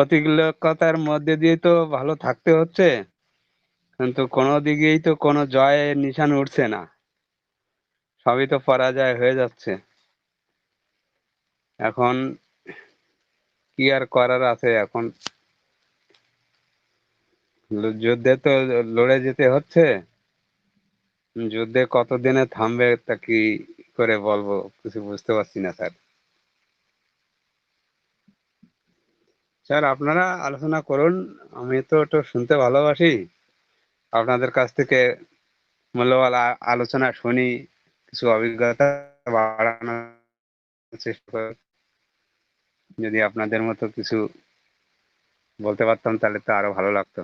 প্রতিকূলতার মধ্যে দিয়ে তো ভালো থাকতে হচ্ছে, কিন্তু কোনো দিকেই তো কোনো জয়ের নিশান উঠছে না, সবই তো পরাজয় হয়ে যাচ্ছে। এখন কি আর করার আছে এখন? যুদ্ধে তো লড়ে যেতে হচ্ছে। যুদ্ধে কতদিনে থামবে তা কি করে বলবো, কিছু বুঝতে পারছি না স্যার। স্যার আপনারা আলোচনা করুন, আমি তো একটু শুনতে ভালোবাসি। আপনাদের কাছ থেকে মূল্যবান আলোচনা শুনি, কিছু অভিজ্ঞতা বাড়ানোর চেষ্টা করি। যদি আপনাদের মতো কিছু বলতে পারতাম তাহলে তো আরো ভালো লাগতো।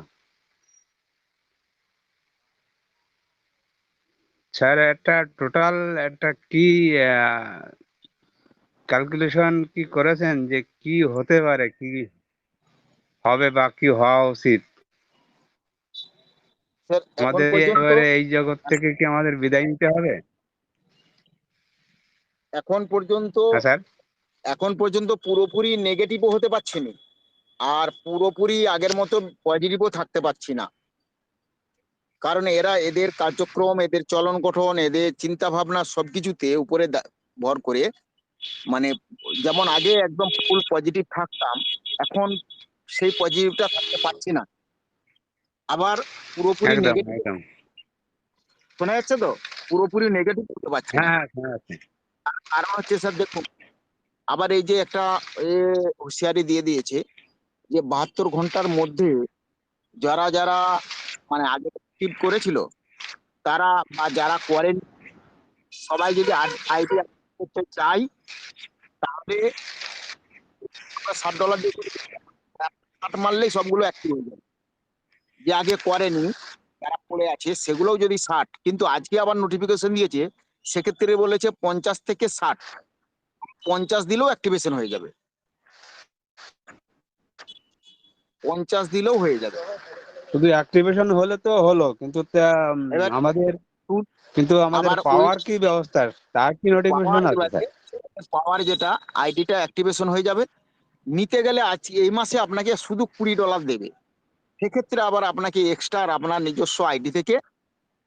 স্যার একটা টোটাল একটা কি ক্যালকুলেশন কি করেছেন যে কি হতে পারে, কি হবে বা কি হওয়া উচিত? স্যার এখন আমাদের পর্যন্ত এবারে এই জগৎ থেকে কি আমাদের বিদায় নিতে হবে? এখন পর্যন্ত হ্যাঁ স্যার। এখন পর্যন্ত পুরোপুরি নেগেটিভও হতে পারছি না, আর পুরোপুরি আগের মতো পজিটিভও থাকতে পারছি না। কারণ এরা এদের কার্যক্রম, এদের চলন গঠন, এদের চিন্তা ভাবনা সবকিছুতে উপরে ভর করে, মানে যেমন আগে একদম ফুল পজিটিভ থাকতাম, এখন সেই পজিটিভটা থাকতে পারছি না। আবার পুরোপুরি একদম নেগেটিভ, একদম। শোনা যাচ্ছে তো, পুরোপুরি নেগেটিভ করতে পারছি না। হ্যাঁ হ্যাঁ শোনা যাচ্ছে। কারণ হচ্ছে স্যার দেখুন, আবার এই যে একটা এ হুঁশিয়ারি দিয়ে দিয়েছে যে 72 ঘন্টার মধ্যে যারা যারা মানে আগে অ্যাক্টিভ করেছিল তারা বা যারা করেন, সবাই যদি আইডি করতে চাই, তাহলে আমরা $60 দিয়ে করে দিতে পারবো। 60 মারলেই সবগুলো অ্যাক্টিভ হয়ে যাবে। যে আগে করেনি, যারা পড়ে আছে সেগুলোও যদি 60, কিন্তু আজকে আবার নোটিফিকেশন দিয়েছে, সেক্ষেত্রে বলেছে 50 থেকে 60, 50 দিলেও অ্যাক্টিভেশন হয়ে যাবে, 50 দিলেও হয়ে যাবে। শুধু অ্যাক্টিভেশন হলে তো হলো, কিন্তু এবার আমাদের কিন্তু আমাদের আবার পাওয়ার কি ব্যবস্থা, তার কি নোটিফিকেশন পাওয়ার আছে স্যার? পাওয়ার যেটা আইডিটা অ্যাক্টিভেশন হয়ে যাবে, নিতে গেলে আজ এই মাসে আপনাকে শুধু $20 দেবে। সেক্ষেত্রে আবার আপনাকে এক্সট্রা আপনার নিজস্ব আইডি থেকে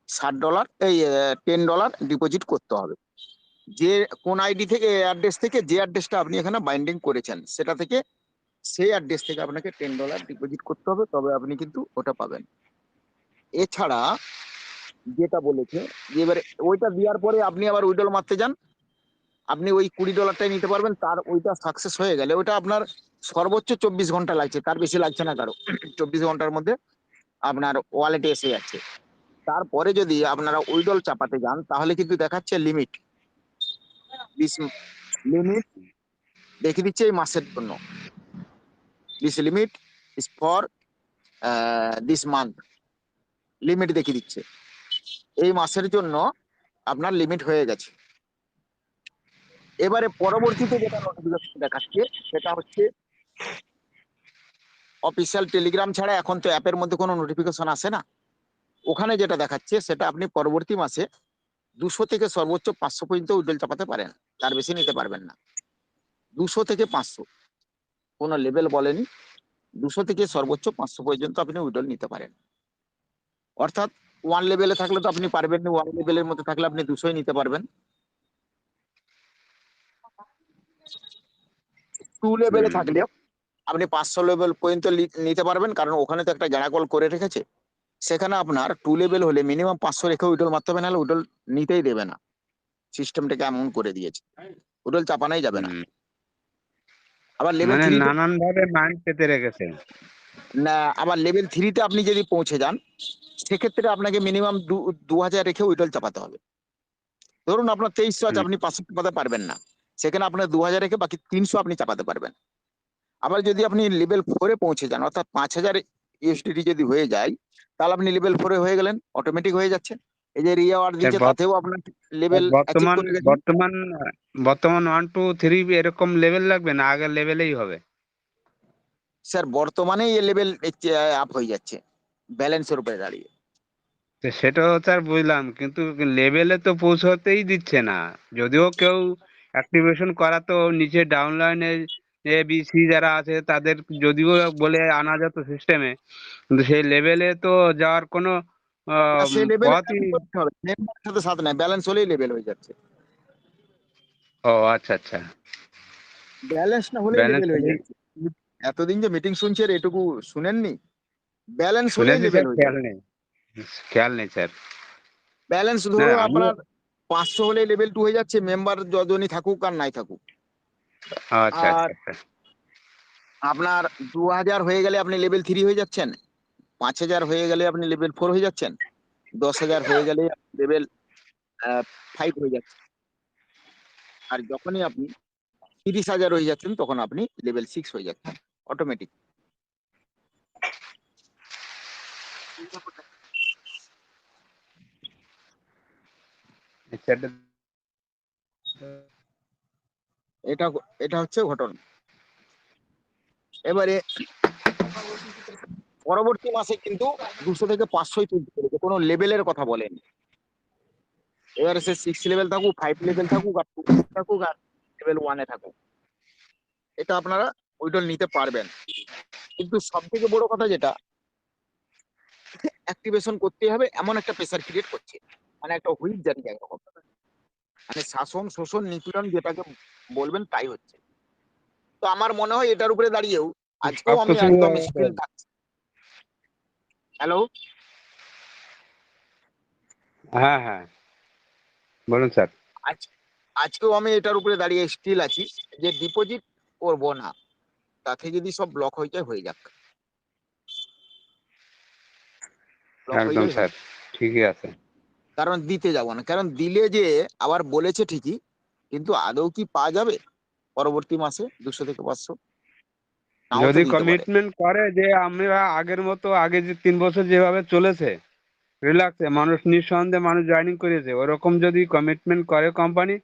$60, এই $10 ডিপোজিট করতে হবে। যে কোন আইডি থেকে, অ্যাড্রেস থেকে, যে অ্যাড্রেসটা আপনি এখানে বাইন্ডিং করেছেন সেটা থেকে, সেই অ্যাড্রেস থেকে আপনাকে $10 ডিপোজিট করতে হবে, তবে আপনি কিন্তু ওটা পাবেন। এছাড়া যেটা বলেছে যে এবারে ওইটা দেওয়ার পরে আপনি আবার উইড্রল মারতে যান, আপনি ওই $20টাই নিতে পারবেন। তার ওইটা সাকসেস হয়ে গেলে ওইটা আপনার সর্বোচ্চ 24 ঘন্টা লাগছে, তার বেশি লাগছে না কারো। 24 ঘন্টার মধ্যে আপনার ওয়ালেটে এসে যাচ্ছে। তারপরে যদি আপনারা উইড্রল চাপাতে যান তাহলে কিন্তু দেখাচ্ছে লিমিট, লিমিট দেখে দিচ্ছে এই মাসের জন্য, this limit is for this month, limit দেখিয়ে দিচ্ছে এই মাসের জন্য আপনার লিমিট হয়ে গেছে। এবারে পরবর্তীতে যেটা নোটিফিকেশন দেখাচ্ছে সেটা হচ্ছে অফিসিয়াল টেলিগ্রাম ছাড়া এখন তো অ্যাপের মধ্যে কোনো নোটিফিকেশন আসে না। ওখানে যেটা দেখাচ্ছে সেটা আপনি পরবর্তী মাসে 200 থেকে সর্বোচ্চ 500 পর্যন্ত উইড্রল চাপাতে পারেন, তার বেশি নিতে পারবেন না। 200 থেকে 500, কোনো লেভেল বলেনি, 200 থেকে সর্বোচ্চ 500 পর্যন্ত আপনি উইড্রল নিতে পারেন। অর্থাৎ ওয়ান লেভেলে থাকলে তো আপনি পারবেন না, ওয়ান লেভেলের মধ্যে থাকলে আপনি 200 নিতে পারবেন। টু লেভেলে হুম। থাকলে আপনি 500 লেভেল পর্যন্ত নিতে পারবেন, কারণ ওখানে তো একটা জারাকল করে রেখেছে। সেখানে আপনার টু লেভেল হলে মিনিমাম 500 রেখে উইড্রল মারতে হবে, নাহলে উইড্রল নিতেই দেবে না। সিস্টেমটাকে এমন করে দিয়েছে, উইড্রল চাপানোই যাবে না। আবার লেভেল মানে থ্রিতে, নানান ভাবে মাইন্ড পেতে রেখেছে। না আবার লেভেল থ্রিতে আপনি যদি পৌঁছে যান, সেক্ষেত্রে আপনাকে মিনিমাম 2000 রেখে উইড্রল চাপাতে হবে। ধরুন আপনার 2300 আছে, হুম। আপনি 500 চাপাতে পারবেন না, সেখানে আপনার 2000 রেখে বাকি 300 আপনি চাপাতে পারবেন। আবার যদি আপনি লেভেল 4-এ পৌঁছে যান, অর্থাৎ 5000 ইউএসডিটি যদি হয়ে যায়, তাহলে আপনি লেভেল 4-এ হয়ে গেলেন, অটোমেটিক হয়ে যাচ্ছে। এই যে রিওয়ার্ড স্যার দিচ্ছে তাতেও আপনার লেভেল অ্যাচিভ বর্তমান করে গেছেন। বর্তমান বর্তমান 1 2 3 এরকম লেভেল লাগবে না, আগের লেভেলেই হবে? স্যার বর্তমানে এই লেভেল আপ হয়ে যাচ্ছে ব্যালেন্সের উপরে দাঁড়িয়ে। তো সেটাও স্যার বুঝলাম, কিন্তু লেভেলে তো পৌঁছতেই দিচ্ছে না। যদিও কেউ অ্যাক্টিভেশন করা তো নিচে ডাউন লাইনে এ বি সি যারা আছে তাদের যদিও বলে আনা যেত সিস্টেমে, কিন্তু সেই লেভেলে তো যাওয়ার কোনো সে লেভেলে পথই। হবে, মেম্বারের সাথে সাথে নাই, ব্যালেন্স হলেই লেভেল হয়ে যাচ্ছে। ও আচ্ছা আচ্ছা। ব্যালেন্স না হলেই ব্যালেন্স লেভেল হয়ে হলে যাচ্ছে। এতদিন যে মিটিং শুনছেন এটুকু শুনেননি? ব্যালেন্স হলেই শুনেছি লেভেল স্যার, হয়ে খেয়াল যাবে। নেই, খেয়াল নেই স্যার। ব্যালেন্স না ধরুন আমি, আপনার 500 হলে লেভেল 2 হয়ে যাচ্ছে, মেম্বার যতজনই থাকুক আর নাই থাকুক। আচ্ছা আর আচ্ছা আচ্ছা। আপনার 2000 হয়ে গেলে আপনি লেভেল 3 হয়ে যাচ্ছেন, 5000 হয়ে গেলে আপনি লেভেল 4 হয়ে যাচ্ছেন, 10,000 হয়ে গেলে লেভেল 5 হয়ে যাচ্ছে। আর যখনই আপনি 30,000 হয়ে যাচ্ছেন তখন আপনি লেভেল 6 হয়ে যাচ্ছেন অটোমেটিক। আচ্ছা, এটা এটা হচ্ছে ঘটনা। এবারে পরবর্তী মাসে কিন্তু 200 থেকে 500 তুলতে পেরেছে, কোনো লেভেলের কথা বলেন। এবারে সে 6 লেভেল থাকুক, 5 লেভেল থাকুক, আর 2 থাকুক, আর লেভেল 1 এ থাকুক, এটা আপনারা উইডল নিতে পারবেন। কিন্তু সব থেকে বড় কথা যেটা, অ্যাক্টিভেশন করতে হবে এমন একটা প্রেসার ক্রিয়েট করছে, মানে একটা হুইপ জারি একরকম, মানে শাসন শোষণ নিপীড়ন যেটাকে বলবেন তাই হচ্ছে। তো আমার মনে হয় এটার উপরে দাঁড়িয়েও আজকেও আমি সবকিছু। একদম স্টিল থাকছি। হ্যালো, হ্যাঁ হ্যাঁ, বলুন স্যার। আজ আজকেও আমি এটার উপরে দাঁড়িয়ে স্টিল আছি যে ডিপোজিট করব না, তাতে যদি সব ব্লক হয়ে যায় হয়ে যাক, ব্লক হয়ে একদম যায় হয়ে স্যার, যাক। ঠিকই আছে। কারণ দিতে যাব না, কারণ দিলে যে আবার বলেছে ঠিকই, কিন্তু আদৌ কি পাওয়া যাবে পরবর্তী মাসে 200 থেকে 500? নাও তো যদি দিতে পারে। কমিটমেন্ট করে যে আমরা আগের মতো, আগে যে 3 বছর যেভাবে চলেছে রিল্যাক্সে মানুষ নিঃসন্দেহে মানুষ জয়েনিং করেছে, ওরকম যদি কমিটমেন্ট করে কোম্পানি,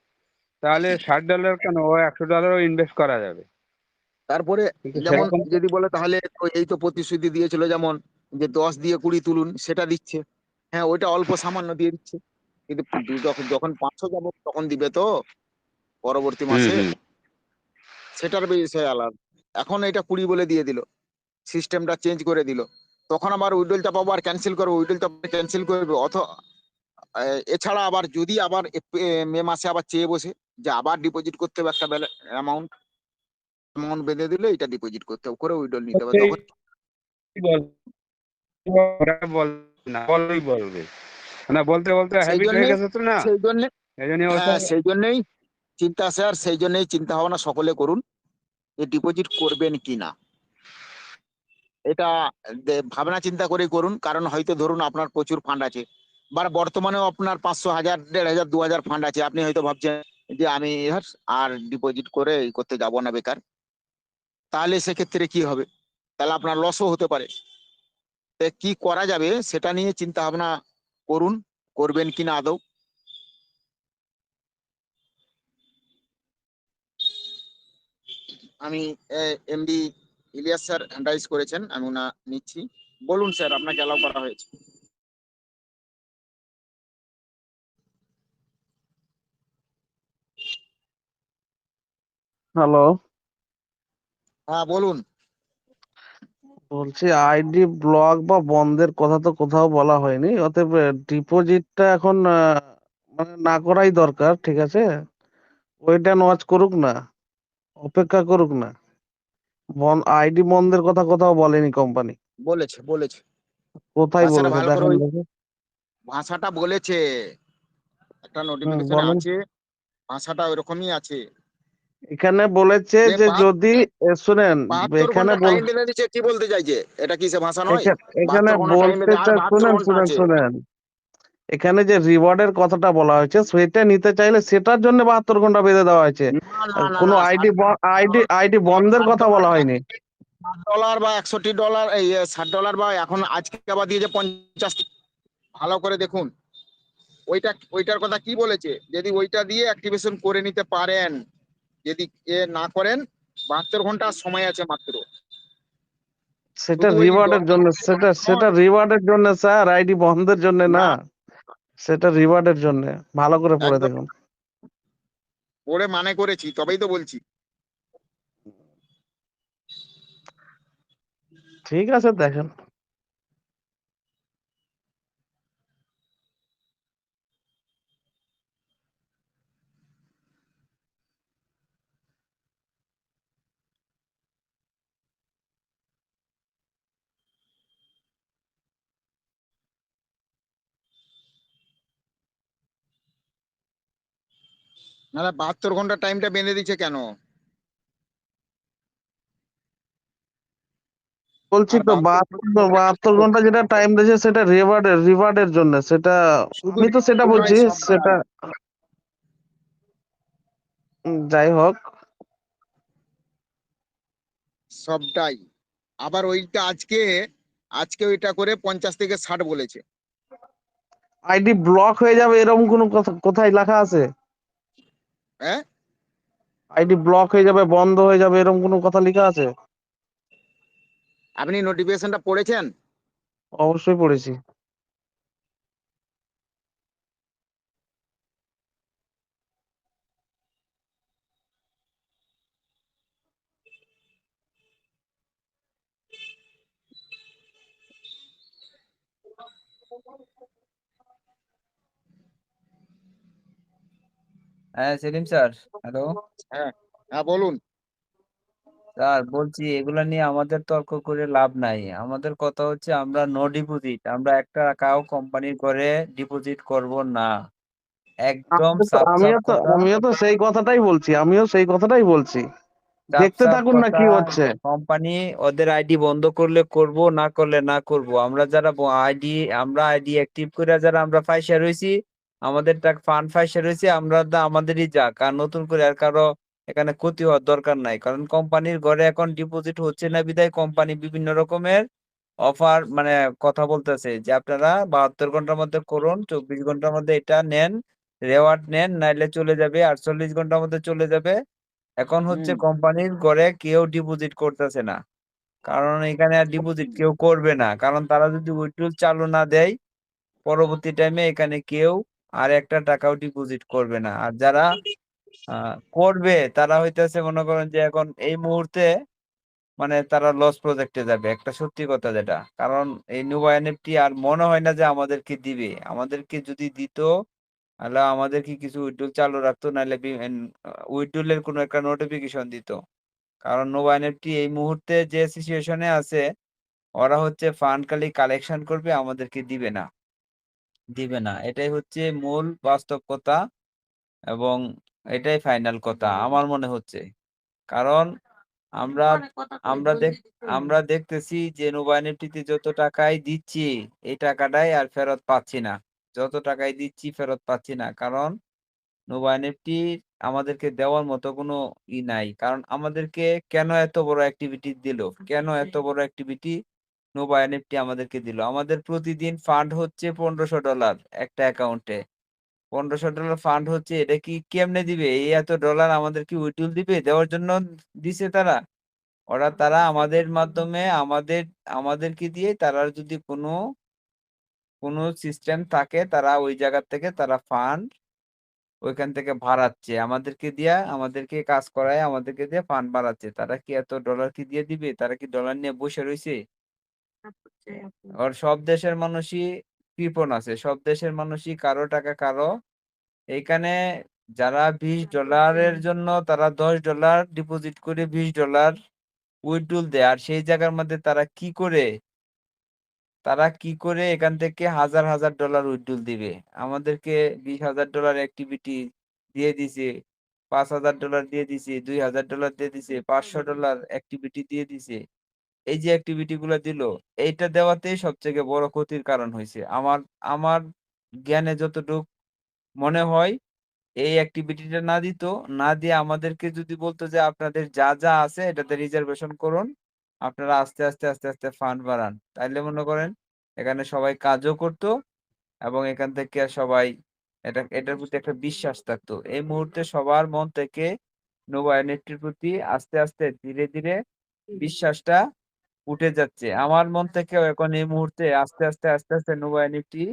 তাহলে $60 কেন, ও $100 ইনভেস্ট করা যাবে। তারপরে কিন্তু যেমন সেরকম তো। যদি বলে তাহলে তো এই তো প্রতিশ্রুতি দিয়েছিল যেমন যে 10 দিয়ে 20 তুলুন, সেটা দিচ্ছে। হ্যাঁ, ওইটা অল্প সামান্য দিয়ে দিচ্ছে, কিন্তু যখন যখন 500 যাবো তখন দিবে তো পরবর্তী হুম মাসে, হুম। সেটার বিষয় আলাদা। এখন এটা 20 বলে দিয়ে দিল, সিস্টেমটা চেঞ্জ করে দিল, তখন আবার উইডলটা পাবো আর ক্যান্সেল করবো, উইডলটা ক্যান্সেল করবে এছাড়া আবার যদি আবার মে মাসে আবার চেয়ে বসে যে আবার ডিপোজিট করতে হবে একটা অ্যামাউন্ট, অ্যামাউন্ট বেঁধে দিলে এটা ডিপোজিট করতে হবে, করে উইডল নিতে হবে সেই তখন। বল- ওরা বলবে না, বলবেই বলবে, না বলতে বলতে সেই হ্যাবিট হয়ে জন্যে গেছে তো না। সেই জন্যে এই জন্য হ্যাঁ, ওসব। সেই জন্যই চিন্তা স্যার, সেই জন্যই চিন্তা ভাবনা সকলে করুন যে ডিপোজিট করবেন কিনা। এটা ভাবনা চিন্তা করে করুন, কারণ হয়তো ধরুন আপনার প্রচুর ফান্ড আছে, বা বর্তমানেও আপনার 500, 1000, 1500, 2000 ফান্ড আছে, আপনি হয়তো ভাবছেন যে আমি আর ডিপোজিট করে এই করতে যাব না বেকার, তাহলে সেক্ষেত্রে কি হবে? তাহলে আপনার লসও হতে পারে। কি করা যাবে সেটা নিয়ে চিন্তা ভাবনা করুন, করবেন কিনা আদৌ। আমি এমডি ইলিয়াস স্যার হ্যান্ডরাইজ করেছেন, আমি ওনা নিচ্ছি। বলুন স্যার, আপনাকে অ্যালাউ করা হয়েছে। হ্যালো, হ্যাঁ বলুন। বলছি আইডি ব্লক বা বন্ধের কথা তো কোথাও বলা হয়নি, অতএব ডিপোজিটটা এখন মানে না করাই দরকার, ঠিক আছে। ওয়েট অ্যান্ড ওয়াচ করুক না, অপেক্ষা করুক না। আইডি বন্ধের কথা কোথাও বলেনি কোম্পানি। বলেছে বলেছে, কোথায় ভাষাটা বলেছে ভালো করে দেখেন ওই দেখি। ভাষাটা বলেছে, একটা নোটিফিকেশনে বলেন। আছে, ভাষাটা ওইরকমই আছে। এখানে বলেছে যে যে যদি শুনেন, 72 এখানে ঘন্টা টাইম বেঁধে দিচ্ছে, কি বলতে চাইছে? এটা কি সে ভাষা নয়? এখানে 72 ঘন্টা টাইম বলতে বেঁধে, আর চাই, 72 শুনেন ঘন্টা শুনেন আছে। শুনেন, এখানে যে রিওয়ার্ডের কথাটা বলা হয়েছে সেটা নিতে চাইলে সেটার জন্য 72 ঘন্টা বেঁধে দেওয়া হয়েছে। না না না কোনো না, আইডি বন্ধের কথা বলা হয়নি। $60 বা $61, এই $60 বা এখন আজকে আবার দিয়েছে 50। ভালো করে দেখুন ওইটার কথা কি বলেছে, যদি ওইটা দিয়ে অ্যাক্টিভেশন করে নিতে পারেন, যদি না করেন 72 ঘন্টা সময় আছে মাত্র। সেটা শুধু ওই রিওয়ার্ডের জন্য, সেটা নয়, রিওয়ার্ডের জন্য স্যার, আইডি বন্ধের জন্য না, না। সেটা রিওয়ার্ডের জন্য, ভালো করে পড়ে একদম দেখুন। পড়ে মানে করেছি তবেই তো বলছি। ঠিক আছে, দেখেন। নাহলে 72 ঘন্টা টাইমটা বেঁধে দিচ্ছে কেন? বলছি আর তো 72 ঘন্টা 72 ঘন্টা যেটা টাইম দিয়েছে সেটা রিওয়ার্ডের জন্য, সেটা শুধু আমি তো সেটা ওটাই বলছি, সেটা সবটাই যাই হোক। সবটাই। আবার ওইটা আজকে আজকে ওইটা করে 50 থেকে 60 বলেছে। আইডি ব্লক হয়ে যাবে এরকম কোনো কথা কোথায় লেখা আছে? হ্যাঁ, আইডি ব্লক হয়ে যাবে, বন্ধ হয়ে যাবে, এরকম কোনো কথা লেখা আছে? আপনি নোটিফিকেশনটা পড়েছেন? অবশ্যই পড়েছি। হ্যাঁ সেলিম স্যার, হ্যালো হ্যাঁ, হ্যাঁ বলুন। স্যার। বলছি এগুলা নিয়ে আমাদের তর্ক করে লাভ নাই। আমাদের কথা হচ্ছে আমরা নো ডিপোজিট, আমরা একটা টাকাও কোম্পানির করে ডিপোজিট করব না। একদম সাফ সাফ কথা, আমিও তো সেই কথাটাই বলছি, সাফ দেখতে সাফ থাকুন না কথা। কি হচ্ছে। কোম্পানি ওদের আইডি বন্ধ করলে করব, না করলে না করব। আমরা যারা আইডি অ্যাক্টিভ করে যারা আমরা ফাইসা রয়েছি, আমাদের টাকা ফান্ড ফাইসা রয়েছে, আমরা আমাদেরই যাক, আর নতুন করে আর কারো এখানে ক্ষতি হওয়ার দরকার নাই। কারণ কোম্পানির ঘরে এখন ডিপোজিট হচ্ছে না বিধায় কোম্পানি বিভিন্ন রকমের অফার মানে কথা বলতেছে যে আপনারা 72 ঘন্টার মধ্যে করুন, 24 ঘন্টার মধ্যে এটা নেন, রেওয়ার্ড নেন, নাইলে চলে যাবে, 48 ঘন্টার মধ্যে চলে যাবে। এখন হচ্ছে হুম। কোম্পানির ঘরে কেউ ডিপোজিট করতেছে না, কারণ এখানে আর ডিপোজিট কেউ করবে না। কারণ তারা যদি উইথড্রল চালু না দেয়, পরবর্তী টাইমে এখানে কেউ আর একটা টাকাও ডিপোজিট করবে না। আর যারা করবে তারা হইতেছে মনে করেন যে এখন এই মুহূর্তে মানে তারা লস প্রজেক্টে যাবে, একটা সত্যি কথা যেটা। কারণ এই নুবা এনএফটি আর মনে হয় না যে আমাদেরকে দিবে। আমাদেরকে যদি দিত তাহলে আমাদেরকে কিছু উইথড্রল চালু রাখতো, নাহলে উইথড্রলের কোনো একটা নোটিফিকেশন দিত। কারণ নোভা এনএফটি এই মুহূর্তে যে সিচুয়েশনে আছে, ওরা হচ্ছে ফান্ড খালি কালেকশন করবে, আমাদেরকে দিবে না। এটাই হচ্ছে মূল বাস্তব কথা, এবং এটাই ফাইনাল কথা আমার মনে হচ্ছে। কারণ আমরা আমরা দেখ আমরা দেখতেছি যে নোভা এনএফটিতে যত টাকাই দিচ্ছি, এই টাকাটাই আর ফেরত পাচ্ছি না। যত টাকাই দিচ্ছি ফেরত পাচ্ছি না, কারণ নোভা এনএফটি আমাদেরকে দেওয়ার মতো কোনো নাই। কারণ আমাদেরকে কেন এত বড় অ্যাক্টিভিটি দিল, কেন এত বড় অ্যাক্টিভিটি নোভা এনএফটি আমাদেরকে দিল? আমাদের প্রতিদিন ফান্ড হচ্ছে $1500 একটা অ্যাকাউন্টে। $1500 ফান্ড হচ্ছে, এটা কি কেমনে দিবে? এই এত ডলার আমাদের কি উইথড্রল দিবে? দেওয়ার জন্য দিছে তারা। তারা আমাদের মাধ্যমে আমাদেরকে দিয়ে, তারা যদি কোনো কোনো সিস্টেম থাকে, তারা ওই জায়গা থেকে তারা ফান্ড ওইখান থেকে ভাড়াচ্ছে আমাদেরকে দিয়া, আমাদেরকে কাজ করায়, আমাদেরকে দিয়ে ফান্ড বাড়াচ্ছে। তারা কি এত ডলার কি দিয়ে দিবে? তারা কি ডলার নিয়ে বসে রয়েছে? আর সব দেশের মানুষই কৃপণ আছে, সব দেশের মানুষই কারো টাকা কারো এইখানে। যারা $20 জন্য তারা $10 ডিপোজিট করে $20 উইথড্রল দেয়, আর সেই জায়গার মধ্যে তারা কি করে এখান থেকে হাজার হাজার ডলার উইথড্রল দিবে? আমাদেরকে $20,000 অ্যাক্টিভিটি দিয়ে দিছে, $5,000 দিয়ে দিছে, $2,000 দিয়ে দিছে, $500 অ্যাক্টিভিটি দিয়ে দিছে। এই যে অ্যাক্টিভিটি গুলো দিল, এইটা দেওয়াতেই সবথেকে বড় ক্ষতির কারণ হয়েছে আমার আমার জ্ঞানে যতটুকু মনে হয়। এই অ্যাক্টিভিটিটা না দিত, না দিয়ে আমাদেরকে যদি বলতো যে আপনাদের যা যা আছে এটাতে রিজার্ভেশন করুন, আপনারা আস্তে আস্তে আস্তে আস্তে ফান্ড বাড়ান, তাইলে মনে করেন এখানে সবাই কাজও করতো, এবং এখান থেকে সবাই এটার প্রতি একটা বিশ্বাস থাকতো। এই মুহূর্তে সবার মন থেকে নোভা এনএফটির প্রতি আস্তে আস্তে ধীরে ধীরে বিশ্বাসটা উঠে যাচ্ছে। আমার মন থেকেও এখন এই মুহূর্তে আস্তে আস্তে আস্তে আস্তে নোভা এনএফটি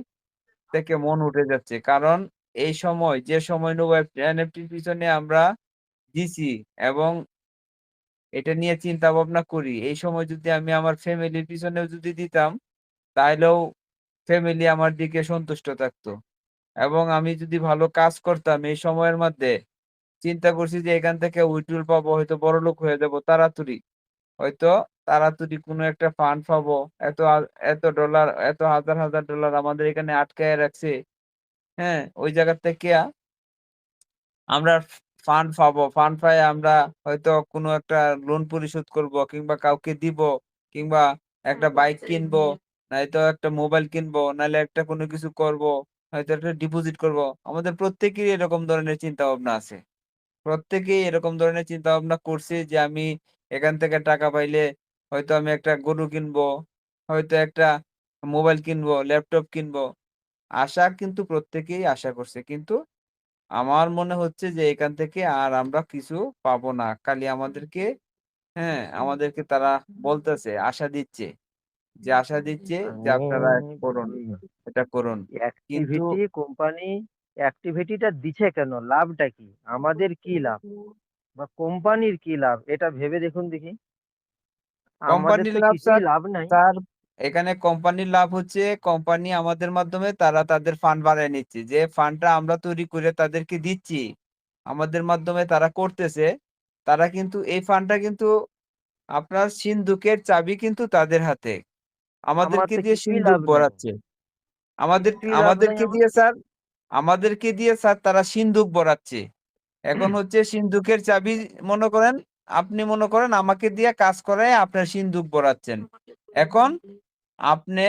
থেকে মন উঠে যাচ্ছে। কারণ এই সময় যে সময় নোভা এনএফটির পিছনে আমরা দিছি, এবং এটা নিয়ে চিন্তা ভাবনা করি। এই সময় যদি আমি আমার ফ্যামিলির পিছনেও যদি দিতাম, তাহলেও ফ্যামিলি আমার দিকে সন্তুষ্ট থাকতো। এবং আমি যদি ভালো কাজ করতাম এই সময়ের মধ্যে, চিন্তা করছি যে এখান থেকে উইথড্রল পাবো, হয়তো বড়লোক হয়ে যাবো তাড়াতাড়ি। হয়তো তাড়াতাড়ি কোনো একটা ফান্ড পাবো। এত ডলার, এত হাজার, হাজার ডলার আমাদের এখানে আটকায় রাখছে। হ্যাঁ? ওই জায়গা থেকে আমরা ফান্ড পাবো। ফান্ড পায়ে আমরা হয়তো কোনো একটা লোন পরিশোধ করব, কিংবা কাউকে দিব, কিংবা একটা বাইক কিনবো, নয়তো একটা মোবাইল কিনবো, নাহলে একটা কোনো কিছু করব, হয়তো একটা ডিপোজিট করব। আমাদের প্রত্যেকেরই এরকম ধরনের চিন্তাভাবনা আছে। প্রত্যেকেই এরকম ধরনের চিন্তাভাবনা করছি যে আমি এখান থেকে টাকা পাইলে হয়তো আমি একটা গরু কিনবো, হয়তো একটা মোবাইল কিনবো, ল্যাপটপ কিনবো। আশা কিন্তু প্রত্যেকেই আশা করছে। কিন্তু আমার মনে হচ্ছে যে এখান থেকে আর আমরা কিছু পাবো না। খালি আমাদেরকে, হ্যাঁ, আমাদেরকে তারা বলতেছে, আশা দিচ্ছে যে আপনারা আমি করুন, বুঝি না এটা করুন। কিন্তু অ্যাক্টিভিটি কোম্পানি অ্যাক্টিভিটিটা দিচ্ছে কেন, লাভটা কি, আমাদের কি লাভ বা কোম্পানির কি লাভ, এটা ভেবে দেখুন দেখি। আমাদের কোম্পানির তো লাভ কিছুই স্যার, লাভ নাই। স্যার এখানে কোম্পানির লাভ হচ্ছে, কোম্পানি আমাদের মাধ্যমে তারা তাদের ফান্ড বাড়ায় নিচ্ছে। যে ফান্ডটা আমরা তৈরি করে তাদেরকে দিচ্ছি, আমাদের মাধ্যমে তারা করতেছে। তারা কিন্তু এই ফান্ডটা কিন্তু আপনার সিন্ধুকের চাবি কিন্তু তাদের হাতে। আমার আমাদেরকে তো দিয়ে কিছুই সিন্ধুক লাভ নাই, ভরাচ্ছে। কিছুই লাভ নাই আমাদেরকে আমার। দিয়ে স্যার, আমাদেরকে দিয়ে স্যার তারা সিন্ধুক ভরাচ্ছে। এখন হচ্ছে সিন্ধুকের চাবি, মনে করেন, আপনি মনে করেন আমাকে দিয়ে কাজ করায় আপনার সিন্ধুক ভরাচ্ছেন। এখন আপনি,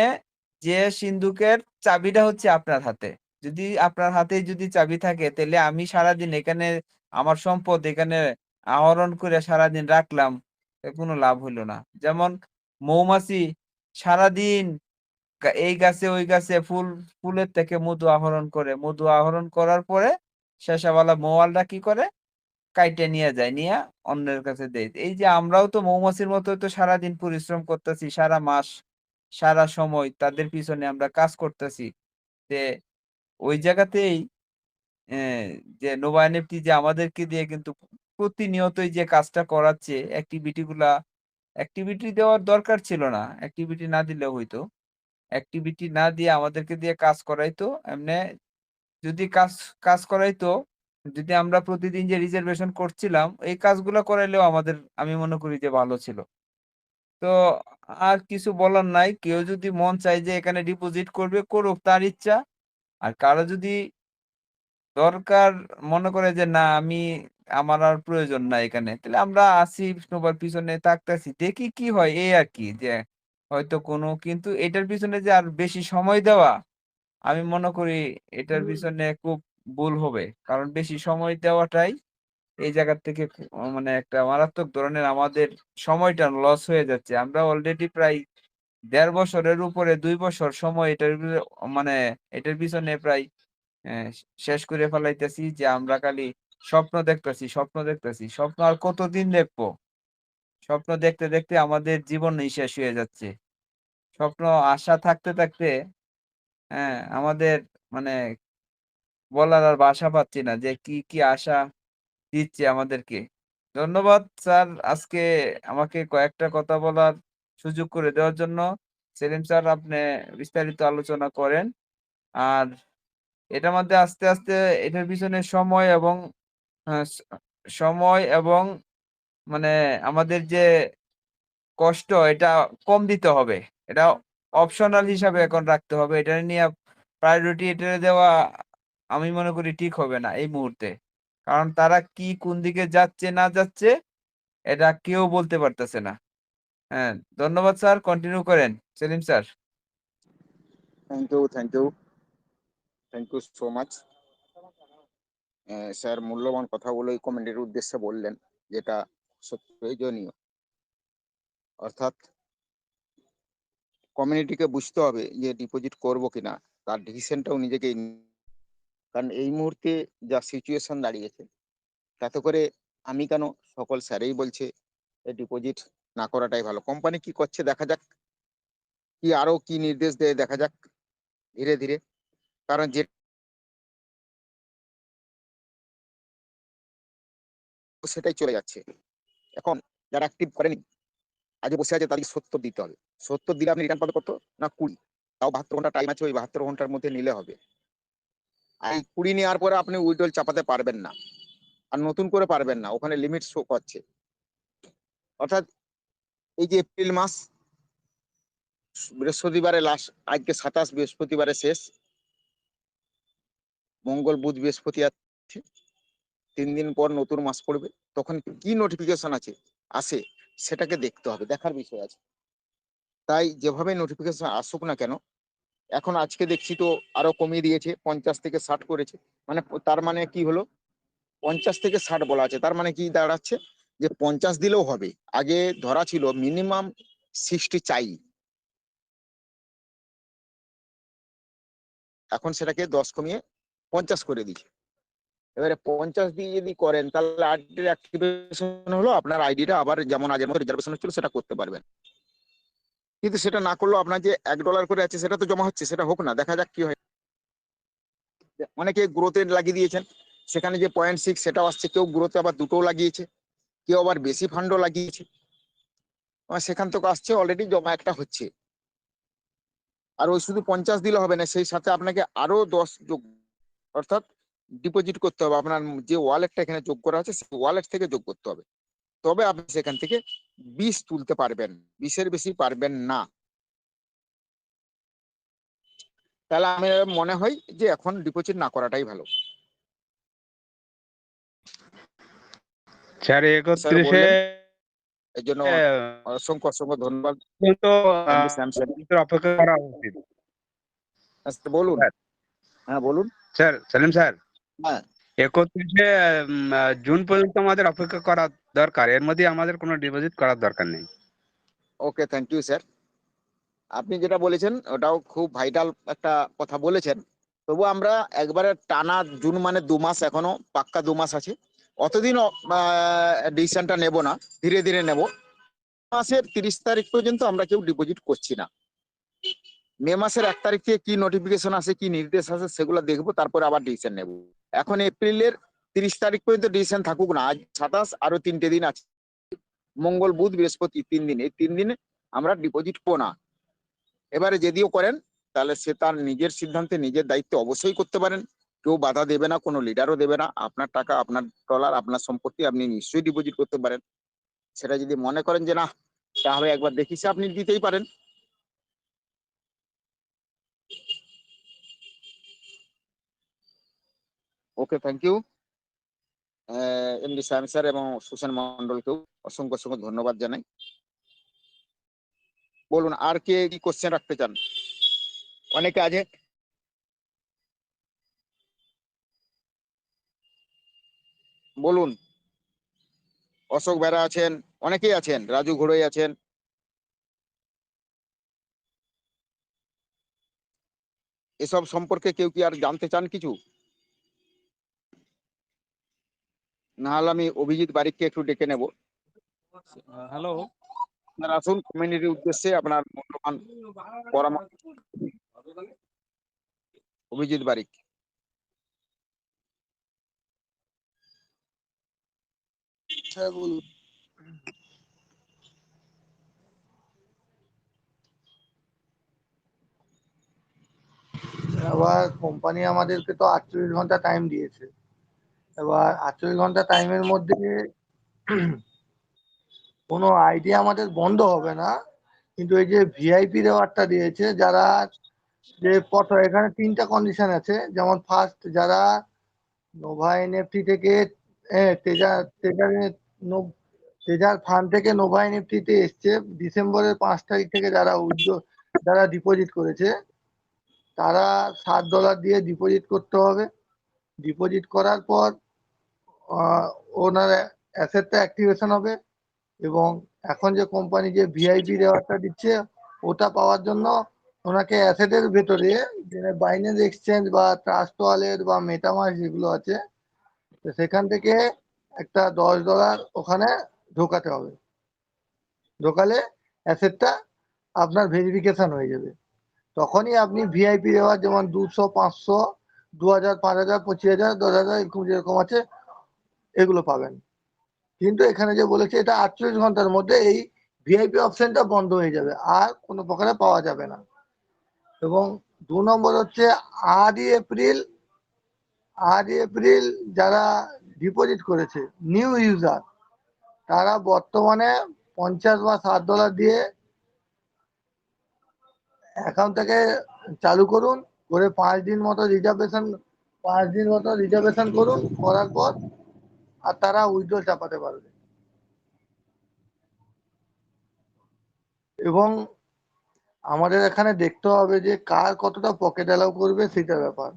যে সিন্ধুকের চাবিটা হচ্ছে আপনার হাতে। যদি আপনার হাতে যদি চাবি থাকে, তাহলে আমি সারাদিন এখানে আমার সম্পদ এখানে আহরণ করে সারাদিন রাখলাম, কোনো লাভ হইল না। যেমন মৌমাছি সারাদিন এই গাছে ওই গাছে ফুলের থেকে মধু আহরণ করে। মধু আহরণ করার পরে শেষেবেলা মৌয়ালরা কি করে? কাইটে নিয়ে যায়, নিয়ে অন্যের কাছে দেয়। এই যে আমরাও তো মৌমাছির মতো তো সারাদিন পরিশ্রম করতেছি, সারা মাস, সারা সময় তাদের পিছনে আমরা কাজ করতেছি। যে ওই জায়গাতেই আহ, যে নোভা এনএফটি যে আমাদেরকে দিয়ে কিন্তু প্রতিনিয়তই যে কাজটা করাচ্ছে, অ্যাক্টিভিটি দেওয়ার দরকার ছিল না, অ্যাক্টিভিটি না দিলেও হইতো। অ্যাক্টিভিটি না দিয়ে আমাদেরকে দিয়ে কাজ করাইতো। এমনে যদি কাজ করাইতো, যদি আমরা প্রতিদিন যে রিজার্ভেশন করছিলাম, এই কাজগুলো করাইলেও আমাদের, আমি মনে করি যে ভালো ছিল। তো আর কিছু বলার নাই। কেউ যদি মন চায় যে এখানে ডিপোজিট করবে, করুক, তার ইচ্ছা। আর কারো যদি দরকার মনে করে যে না, আমার আর প্রয়োজন নাই এখানে, তাহলে আমরা আসি, সবার পিছনে থাকতেছি, দেখি কি হয়, এই আর কি। যে হয়তো কোনো, কিন্তু এটার পিছনে যে আর বেশি সময় দেওয়া, আমি মনে করি এটার পিছনে খুব ভুল হবে। কারণ বেশি সময় দেওয়াটাই এই জায়গা থেকে মানে একটা মারাত্মক ধরনের আমাদের সময়টা লস হয়ে যাচ্ছে। আমরা অলরেডি প্রায় 1.5 বছরের উপরে, 2 বছর সময় মানে এটার পিছনে প্রায় শেষ করে ফেলাইতেছি, যে আমরা খালি স্বপ্ন দেখতেছি, স্বপ্ন দেখতেছি। স্বপ্ন আর কতদিন দেখবো? স্বপ্ন দেখতে দেখতে আমাদের জীবনই শেষ হয়ে যাচ্ছে। স্বপ্ন, আশা থাকতে থাকতে, হ্যাঁ, আমাদের মানে বলার আর ভাষা পাচ্ছি না যে কি কি আশা দিচ্ছে আমাদেরকে। ধন্যবাদ স্যার, আজকে আমাকে কয়েকটা কথা বলার সুযোগ করে দেওয়ার জন্য। সেলিম স্যার, আপনি বিস্তারিত আলোচনা করেন। আর এটার মধ্যে আস্তে আস্তে এটার পিছনে আহ, স- সময় এবং মানে আমাদের যে কষ্ট, এটা কম দিতে হবে। এটা অপশনাল হিসাবে এখন রাখতে হবে। এটা নিয়ে প্রায়োরিটি এটা দেওয়া আমি মনে করি ঠিক হবে না এই মুহূর্তে। কারণ তারা কি কোন দিকে যাচ্ছে না যাচ্ছে, এটা কেউ বলতে পারতেছে না। হ্যাঁ, ধন্যবাদ স্যার, কন্টিনিউ করেন Selim sir. Thank you, thank you, thank you so much. Sir মূল্যবান কথাগুলো এই কমেন্টের উদ্দেশ্যে বললেন, যেটা সত্যি প্রয়োজনীয়। অর্থাৎ কমিউনিটিকে বুঝতে হবে যে ডিপোজিট করব কিনা, তার ডিসিশনটাও নিজেকেই কারণ এই মুহূর্তে যা সিচুয়েশন দাঁড়িয়েছে, তাতে করে আমি কেন, সকল স্যারেই বলছে ডিপোজিট না করাটাই ভালো। কোম্পানি কি করছে দেখা যাক, কি আরো কি নির্দেশ দেয় দেখা যাক ধীরে ধীরে। কারণ যে সেটাই চলে যাচ্ছে এখন। যারা অ্যাক্টিভ করেনি আজকে বসে আছে তাদেরকে 70 দিতে হবে। 70 দিলে আপনি রিটার্ন পাবে কত না 20, তাও 72 ঘন্টা টাইম আছে, ওই 72 ঘন্টার মধ্যে নিলে হবে। আর এই 20 নেওয়ার পরে আপনি উইথড্রল চাপাতে পারবেন না, আর নতুন করে পারবেন না, ওখানে লিমিট শো করছে। অর্থাৎ এই যে এপ্রিল মাস বৃহস্পতিবারে লাস্ট, আজকে 27, বৃহস্পতিবারে শেষ, মঙ্গল বুধ বৃহস্পতি আছে, 3 দিন পর নতুন মাস পড়বে, তখন কি নোটিফিকেশন আসে সেটাকে দেখতে হবে, দেখার বিষয় আছে। তাই যেভাবে নোটিফিকেশন আসুক না কেন, এখন আজকে দেখছি তো আরো কমিয়ে দিয়েছে, 50 থেকে 60 করেছে। মানে তার মানে কি হলো, 50 থেকে 60 বলা আছে, তার মানে কি দাঁড়াচ্ছে যে 50 দিলেও হবে। আগে ধরা ছিল মিনিমাম 60 চাই, এখন সেটাকে 10 কমিয়ে 50 করে দিচ্ছে। এবারে 50 দিয়ে যদি করেন তাহলে আইডির অ্যাক্টিভেশন হলো, আপনার আইডিটা আবার যেমন আগের মতো রিজার্ভেশন ছিল সেটা করতে পারবেন। কিন্তু সেটা না করলেও আপনার যে $1 করে আছে সেটা তো জমা হচ্ছে, সেটা হোক না, দেখা যাক কি হয়। অনেকে গ্রোথে লাগিয়ে দিয়েছেন, সেখানে যে 0.6 সেটাও আসছে, কেউ গ্রোথে আবার দুটোও লাগিয়েছে, কেউ আবার বেশি ফান্ডও লাগিয়েছে, সেখান থেকে আসছে, অলরেডি জমা একটা হচ্ছে। আর ওই শুধু 50 দিলে হবে না, সেই সাথে আপনাকে আরো 10 যোগ, অর্থাৎ ডিপোজিট করতে হবে। আপনার যে ওয়ালেটটা এখানে যোগ করা আছে সেই ওয়ালেট থেকে যোগ করতে হবে, তবে আপনি সেখান থেকে 20 তুলতে পারবেন, 20-এর বেশি পারবেন না। তাহলে আমার মনে হয় যে এখন ডিপোজিট না করাটাই ভালো। স্যার স্যার 31-এ বললেন, এর জন্য অসংখ্য অসংখ্য ধন্যবাদ। পর্যন্ত এমডি স্যামসন, অপেক্ষা করা উচিত। বলুন। স্যার, হ্যাঁ বলুন। স্যার সেলিম স্যার, হ্যাঁ 31শে জুন পর্যন্ত আমাদের অপেক্ষা করা দরকার, এর মধ্যে আমাদের কোনো ডিপোজিট করার দরকার নেই। ওকে, থ্যাংক ইউ স্যার। আপনি যেটা বলেছেন ওটাও খুব ভাইটাল একটা কথা বলেছেন। তবু আমরা একবারে টানা জুন মানে 2 মাস, এখনো পাক্কা 2 মাস আছে, অতদিন ডিসিশনটা নেব না, ধীরে ধীরে নেব। মাসের 30 তারিখ পর্যন্ত আমরা কেউ ডিপোজিট করছি না। মে মাসের 1 তারিখ থেকে কি নোটিফিকেশন আসে, কি নির্দেশ আসে সেগুলো দেখবো, তারপরে আবার ডিসিশন নেব। এখন এপ্রিলের 30 তারিখ পর্যন্ত ডিসিশন থাকুক না, আজ 27, আরো 3টে দিন আছে, মঙ্গল বুধ বৃহস্পতি 3 দিন, এই 3 দিনে আমরা ডিপোজিট করবো না। এবারে যদিও করেন তাহলে সে তার নিজের সিদ্ধান্তে, নিজের দায়িত্বে অবশ্যই করতে পারেন, কেউ বাধা দেবে না, কোনো লিডারও দেবে না। আপনার টাকা, আপনার ডলার, আপনার সম্পত্তি, আপনি নিশ্চয়ই ডিপোজিট করতে পারেন। সেটা যদি মনে করেন যে না তাহলে একবার দেখি, সে আপনি দিতেই পারেন। Okay, thank you MD Sam sir এবং সুশান মন্ডলকেও অসংখ্য অসংখ্য ধন্যবাদ জানাই। বলুন আর কে কি কোশ্চেন রাখতে চান, অনেকে আছে। বলুন, অশোক বেরা আছেন, অনেকেই আছেন, রাজু ঘোড়ই আছেন। এসব সম্পর্কে কেউ কি আর জানতে চান কিছু? নাহলে আমি অভিজিৎ বারিককে একটু ডেকে নেব। হ্যালো, আপনারা আসুন, কমিউনিটির উদ্দেশ্যে আপনার মূল্যবান পরামর্শ। অভিজিৎ বারিক, হ্যাঁ বলুন। এবার কোম্পানি আমাদেরকে তো 48 ঘন্টা টাইম দিয়েছে। এবার 48 ঘন্টা টাইমের মধ্যে কোনো আইডিয়া আমাদের বন্ধ হবে না, কিন্তু এই যে ভিআইপি রেওয়ার্ডটা দিয়েছে, যারা যে এখানে 3টা কন্ডিশন আছে। যেমন ফার্স্ট, যারা নোভা এনএফটি থেকে তেজার তেজার তেজার ফান্ড থেকে নোভা এনএফটি তে এসছে ডিসেম্বরের 5 তারিখ থেকে, যারা ডিপোজিট করেছে তারা $7 দিয়ে ডিপোজিট করতে হবে। ডিপোজিট করার পর ওনার অ্যাসেটটা অ্যাক্টিভেশন হবে, এবং এখন যে কোম্পানি যে ভিআইপি রেওয়ার্ডটা দিচ্ছে ওটা পাওয়ার জন্য ওনাকে অ্যাসেটের ভেতরে, বাইন্যান্স এক্সচেঞ্জ বা ট্রাস্ট ওয়ালেট বা মেটামাস্ক যেগুলো আছে, তো সেখান থেকে একটা $10 ওখানে ঢোকাতে হবে। ঢোকালে অ্যাসেটটা আপনার ভেরিফিকেশন হয়ে যাবে। তখনই আপনি ভিআইপি রেওয়ার্ড, যেমন 200, 500, 2000, 5000, 25000, 10,000, এরকম যেরকম আছে এগুলো পাবেন। কিন্তু এখানে যে বলেছে এটা 48 ঘন্টার মধ্যে এই ভিআইপি অপশনটা বন্ধ হয়ে যাবে, আর কোনো প্রকারে পাওয়া যাবে না। এবং 2 নম্বর হচ্ছে 8 এপ্রিল যারা ডিপোজিট করেছে নিউ ইউজার, তারা বর্তমানে $50 বা $60 দিয়ে অ্যাকাউন্টটাকে চালু করুন, করে 5 দিন মতো রিজার্ভেশন করুন, করার পর আর তারা উইথড্র চাপাতে পারবে। এবং আমাদের এখানে দেখতে হবে যে কার কতটা পকেট অ্যালাউ করবে সেটা ব্যাপার।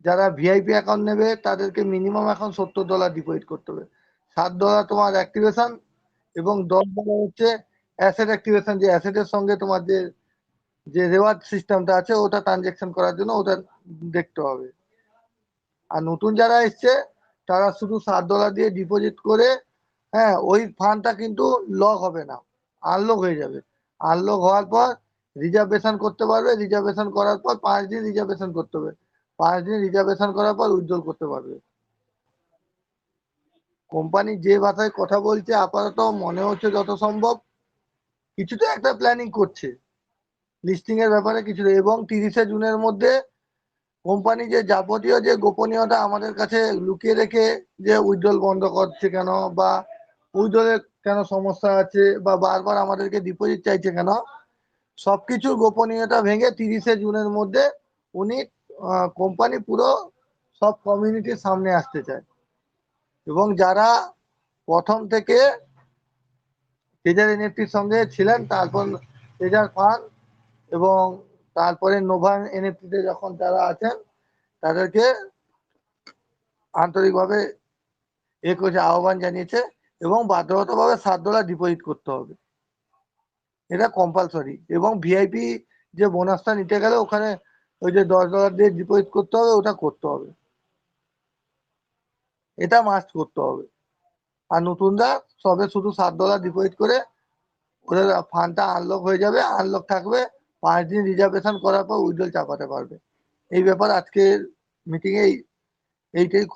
যারা ভিআইপি অ্যাকাউন্ট নেবে তাদেরকে মিনিমাম এখন $70 ডিপোজিট করতে হবে। $7 তোমার অ্যাক্টিভেশন এবং $10 হচ্ছে অ্যাসেট অ্যাক্টিভেশন, যে অ্যাসেটের সঙ্গে তোমার যে রেওয়ার্ড সিস্টেমটা আছে ওটা ট্রানজেকশন করার জন্য ওটা দেখতে হবে। আর নতুন যারা এসছে তারা শুধু $7 দিয়ে ডিপোজিট করে, হ্যাঁ, ওই ফান্ডটা কিন্তু লক হবে না, আনলক হয়ে যাবে। আনলক হওয়ার পর রিজার্ভেশন করতে পারবে, রিজার্ভেশন করার পর 5 দিন রিজার্ভেশন করতে হবে, 5 দিন রিজার্ভেশন করার পর উইথড্রল করতে পারবে। কোম্পানি যে ভাষায় কথা বলছে আপাতত মনে হচ্ছে যত সম্ভব কিছুটা একটা প্ল্যানিং করছে লিস্টিং এর ব্যাপারে কিছু, এবং 30শে জুনের মধ্যে কোম্পানি যে যাবতীয় যে গোপনীয়তা আমাদের কাছে লুকিয়ে রেখে যে উইথড্রল বন্ধ করছে কেন, বা উইথড্রলের কেন সমস্যা আছে, বা বারবার আমাদেরকে ডিপোজিট চাইছে কেন, সবকিছু গোপনীয়তা ভেঙে 30শে জুনের মধ্যে উনি কোম্পানি পুরো সব কমিউনিটির সামনে আসতে চায়। এবং যারা প্রথম থেকে ট্রেজার এনএফটির সঙ্গে ছিলেন, তারপর ট্রেজার ফান্ড এবং তারপরে নোভা এনএফটিতে যখন যারা আছেন তাদেরকে আন্তরিকভাবে করেছে, আহ্বান জানিয়েছে এবং বাধ্যগতভাবে $7 ডিপোজিট করতে হবে, এটা কম্পালসরি। এবং ভিআইপি যে বোনাসটা নিতে গেলে ওখানে ওই যে $10 দিয়ে ডিপোজিট করতে হবে, ওটা করতে হবে, এটা মাস্ট করতে হবে। আর নতুনরা সবে শুধু $7 ডিপোজিট করে ওদের ফান্ডটা আনলক হয়ে যাবে, আনলক থাকবে, 5 দিন রিজার্ভেশন করার পর উইথড্রল চাপাতে পারবে। এই ব্যাপার আজকের মিটিংয়ে এইটাই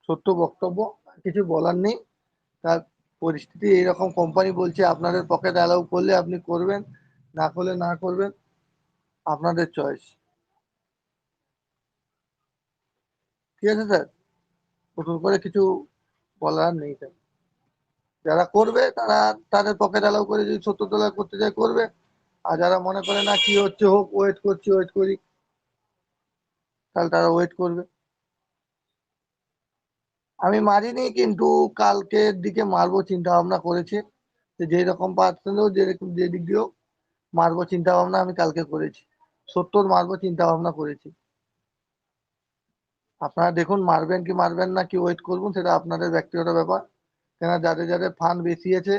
ছোট্ট বক্তব্য, কিছু বলার নেই। তার পরিস্থিতি এইরকম, কোম্পানি বলছে আপনাদের পকেট অ্যালাউ করলে আপনি করবেন, না করলে না করবেন, আপনাদের চয়েস। ঠিক আছে স্যার, নতুন করে কিছু বলার নেই স্যার। যারা করবে তারা তাদের পকেট অ্যালাউ করে যদি $70 করতে চায় করবে, আর যারা মনে করে না কি হচ্ছে হোক, ওয়েট করি, তাহলে তারা ওয়েট করবে। আমি মারিনি, কিন্তু কালকের দিকে মারবো চিন্তা ভাবনা করেছি, যে রকম পার্সেন্ট হোক, যেরকম যে দিক দিয়েও মারবো চিন্তা ভাবনা আমি কালকে করেছি, 70 মারবো চিন্তা ভাবনা করেছি। আপনারা দেখুন মারবেন কি মারবেন না, কি ওয়েট করবেন, সেটা আপনাদের ব্যক্তিগত ব্যাপার। কেন যাদের যাদের ফান্ড বেশি আছে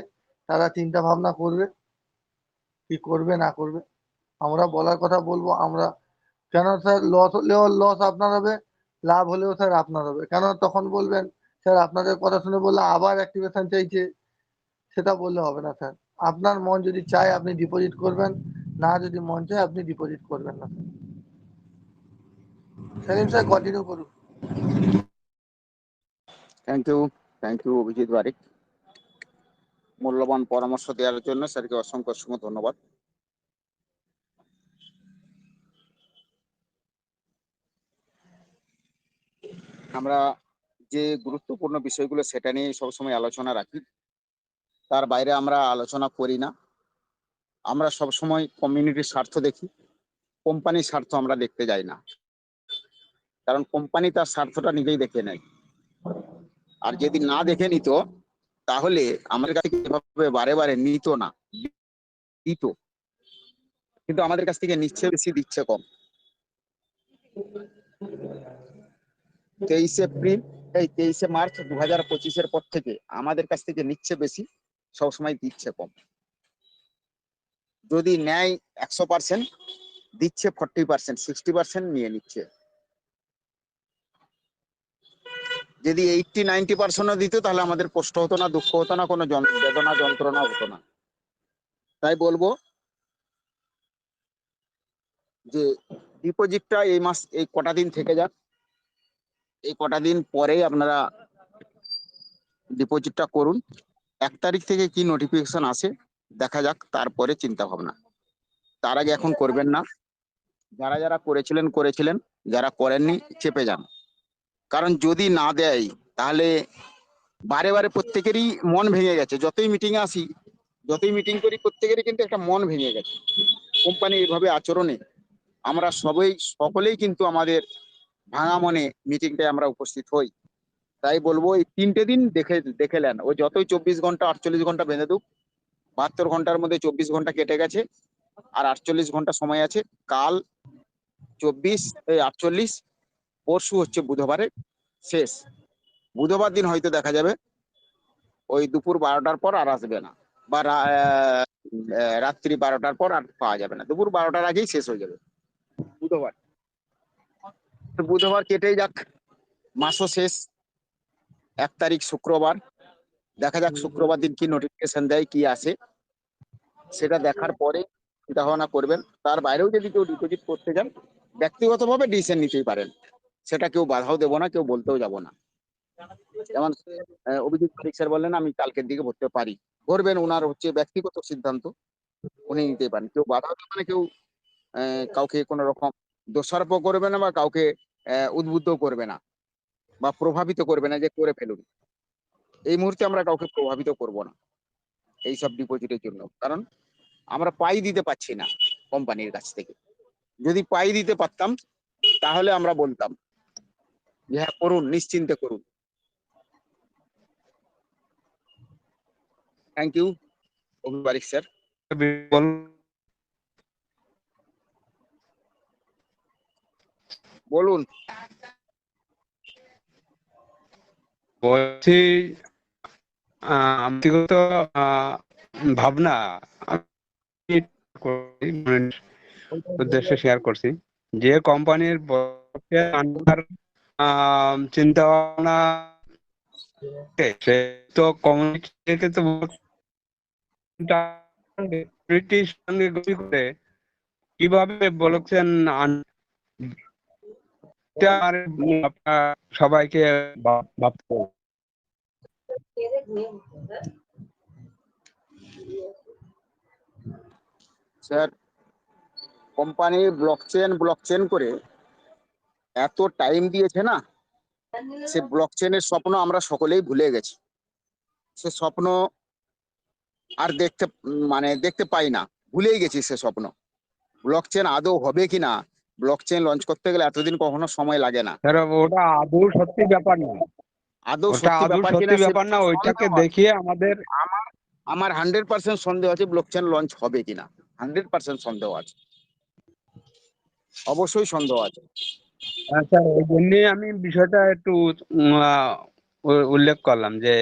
তারা চিন্তা ভাবনা করবে কি করবে না করবে। আমরা বলার কথা বলবো, আমরা কেন স্যার, লস হলেও লস আপনার হবে, লাভ হলেও স্যার আপনার হবে। কেন তখন বলবেন স্যার আপনাদের কথা শুনে বললে আবার অ্যাক্টিভেশন চাইছে, সেটা বললে হবে না স্যার। আপনার মন যদি চায় আপনি ডিপোজিট করবেন, না যদি মন চায় আপনি ডিপোজিট করবেন না। সেলিম স্যার কন্টিনিউ করুন। থ্যাংক ইউ অভিজিৎ বারিক, মূল্যবান পরামর্শ দেওয়ার জন্য স্যারকে অসংখ্য অসংখ্য ধন্যবাদ। আমরা যে গুরুত্বপূর্ণ বিষয়গুলো সেটা নিয়ে সবসময় আলোচনা রাখি, তার বাইরে আমরা আলোচনা করি না। আমরা সবসময় কমিউনিটির স্বার্থ দেখি, কোম্পানির স্বার্থ আমরা দেখতে যাই না, কারণ কোম্পানি তার স্বার্থটা নিজেই দেখে নেয়। আর যদি না দেখে নিত তাহলে আমাদের কাছে এভাবে বারে বারে নিত না, দিত, কিন্তু আমাদের কাছ থেকে নিচ্ছে বেশি, দিচ্ছে কম। 23 মার্চ 2025 পর থেকে আমাদের কাছ থেকে নিচ্ছে বেশি, সবসময় দিচ্ছে কম। যদি নেয় 100%, দিচ্ছে 40%, 60% নিয়ে নিচ্ছে। যদি 80-90% দিত তাহলে আমাদের কষ্ট হতো না, দুঃখ হতো না, কোনো বেদনা যন্ত্রণা হতো না। তাই বলবো যে ডিপোজিটটা এই মাস, এই কটা দিন থেকে যাক, এই কটা দিন পরেই আপনারা ডিপোজিটটা করুন। 1 তারিখ থেকে কি নোটিফিকেশন আসে দেখা যাক, তারপরে চিন্তা ভাবনা। তার আগে এখন করবেন না। যারা যারা করেছিলেন, যারা করেননি চেপে যান। কারণ যদি না দেয় তাহলে বারে বারে প্রত্যেকেরই মন ভেঙে গেছে। যতই মিটিং এ আসি, যতই মিটিং করি, প্রত্যেকেরই কিন্তু একটা মন ভেঙে গেছে কোম্পানি এইভাবে আচরণে। আমরা সকলেই কিন্তু আমাদের ভাঙা মনে মিটিংটায় আমরা উপস্থিত হই। তাই বলবো এই 3টে দিন দেখে নেন। ও যতই 24 ঘন্টা 48 ঘন্টা বেঁধে দুক, 72 ঘন্টার মধ্যে 24 ঘন্টা কেটে গেছে, আর 48 ঘন্টা সময় আছে। কাল 48, পরশু হচ্ছে বুধবারে শেষ। বুধবার দিন হয়তো দেখা যাবে ওই দুপুর 12টার পর আর আসবে না, বা রাত্রি 12টার পর আর পাওয়া যাবে না। দুপুর 12টার আগেই শেষ হয়ে যাবে বুধবার। তো বুধবার কেটেই যাক, মাসও শেষ। 1 তারিখ শুক্রবার, দেখা যাক শুক্রবার দিন কি নোটিফিকেশন দেয়, কি আসে, সেটা দেখার পরে চিন্তা ভাবনা করবেন। তার বাইরেও যদি কেউ ডিপোজিট করতে চান, ব্যক্তিগতভাবে ডিসিশন নিতেই পারেন, সেটা কেউ বাধাও দেবো না, কেউ বলতেও যাব না। যেমন অভিজিৎ পারিক স্যার বললেন আমি কালকের দিকে ভরতে পারি, ভরবেন, ওনার হচ্ছে ব্যক্তিগত সিদ্ধান্ত, উনি নিতেই পারেন। কেউ বাধা দেবে না, কেউ কাউকে কোনো রকম দোষারোপ করবে না, বা কাউকে উদ্বুদ্ধ করবে না, বা প্রভাবিত করবে না যে করে ফেলুন। এই মুহূর্তে আমরা কাউকে প্রভাবিত করব না এইসব ডিপোজিটের জন্য, কারণ আমরা পাই দিতে পারছি না কোম্পানির কাছ থেকে। যদি পাই দিতে পারতাম তাহলে আমরা বলতাম যে হ্যাঁ করুন, নিশ্চিন্তে করুন। Thank you Abhijit Parikh sir. বলুন। বলছি ব্যক্তিগত ভাবনা আমি উদ্দেশ্যে শেয়ার করছি। যে কোম্পানির চিন্তা ভাবনা, সে তো কমিউনিটিকে তো কমিউনিটির সঙ্গে গতি করে কিভাবে বলেছেন সবাইকে ভাবতে হবে। স্যার কোম্পানি ব্লকচেন করে এত টাইম দিয়েছে না, সে ব্লকচেনের স্বপ্ন আমরা সকলেই ভুলে গেছি। সে স্বপ্ন আর দেখতে পাই না, ভুলেই গেছি সে স্বপ্ন। ব্লকচেন আদৌ হবে কিনা, ব্লকচেন লঞ্চ করতে গেলে এতদিন কখনো সময় লাগে না। স্যার ওটা আদৌ সত্যি ব্যাপার না, আদৌ ওটা সত্যি আদৌ ব্যাপার সত্যি কিনা সে ব্যাপার না, ওইটাকে সন্দেহ আছে। দেখিয়ে আমাদের আমার 100% সন্দেহ আছে ব্লকচেন লঞ্চ হবে কিনা, 100% সন্দেহ আছে, অবশ্যই সন্দেহ আছে। স্যার ওই জন্যই আমি বিষয়টা একটু উল্লেখ করলাম যে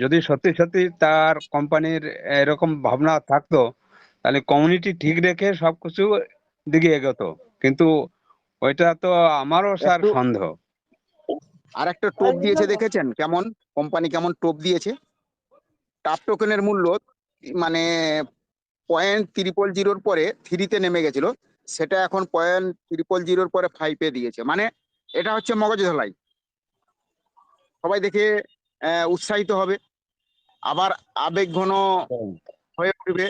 যদি সত্যি সত্যি তার কোম্পানির এরকম ভাবনা থাকতো তাহলে কমিউনিটি ঠিক রেখে সবকিছু দিকে এগোতো, কিন্তু ওইটা তো আমারও স্যার একটু সন্দেহ। আর একটা টোপ দিয়েছে দেখেছেন, কেমন কোম্পানি কেমন টোপ দিয়েছে। টাপ টোকেনের মূল্য মানে 0.000 পরে 3-তে নেমে গেছিল, সেটা এখন 0.000 পরে 5-এ দিয়েছে। মানে এটা হচ্ছে মগজ ধলাই। সবাই দেখে উৎসাহিত হবে, আবার আবেগ ঘন হয়ে উঠবে,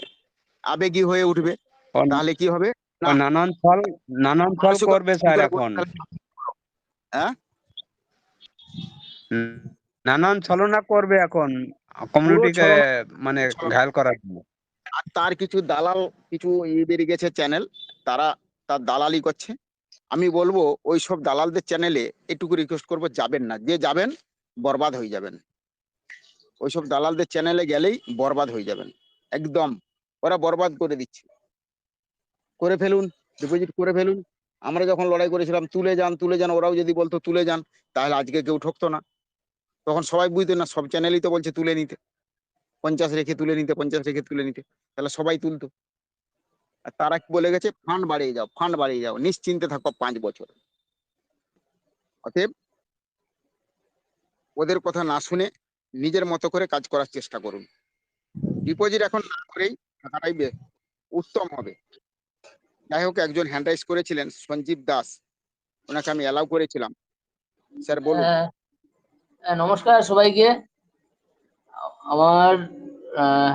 আবেগী হয়ে উঠবে। তাহলে কি হবে না, নানান ফল করবে স্যার এখন, হ্যাঁ নানান ছলনা করবে এখন পুরো কমিউনিটিকে ছলনা। মানে ঘায়াল করার জন্য। আর তার কিছু দালাল, কিছু বেরিয়ে গেছে চ্যানেল, তারা তার দালালি করছে। আমি বলবো ওই সব দালালদের চ্যানেলে একটুকু রিকোয়েস্ট করবো যাবেন না, যে যাবেন বরবাদ হয়ে যাবেন। ওইসব দালালদের চ্যানেলে গেলেই বরবাদ হয়ে যাবেন একদম। ওরা বরবাদ করে দিচ্ছে। করে ফেলুন, ডিপোজিট করে ফেলুন। আমরা যখন লড়াই করেছিলাম তুলে যান, ওরাও যদি বলতো তুলে যান, তাহলে আজকে কেউ ঠকতো না। তখন সবাই বুঝতো না, সব চ্যানেলই তো বলছে তুলে নিতে, 50 রেখে তুলে নিতে, 50 রেখে তুলে নিতে, তাহলে সবাই তুলতো। আর তারা কি বলে গেছে, ফান্ড বাড়িয়ে যাও, নিশ্চিন্তে থাকো 5 বছর। অতএব ওদের কথা না শুনে নিজের মতো করে কাজ করার চেষ্টা করুন। ডিপোজিট এখন না করেই থাকাটাই উত্তম হবে। যাই হোক, একজন হ্যান্ড রাইজ করেছিলেন সঞ্জীব দাস, ওনাকে আমি অ্যালাউ করেছিলাম। স্যার বলুন। নমস্কার সবাইকে। আমার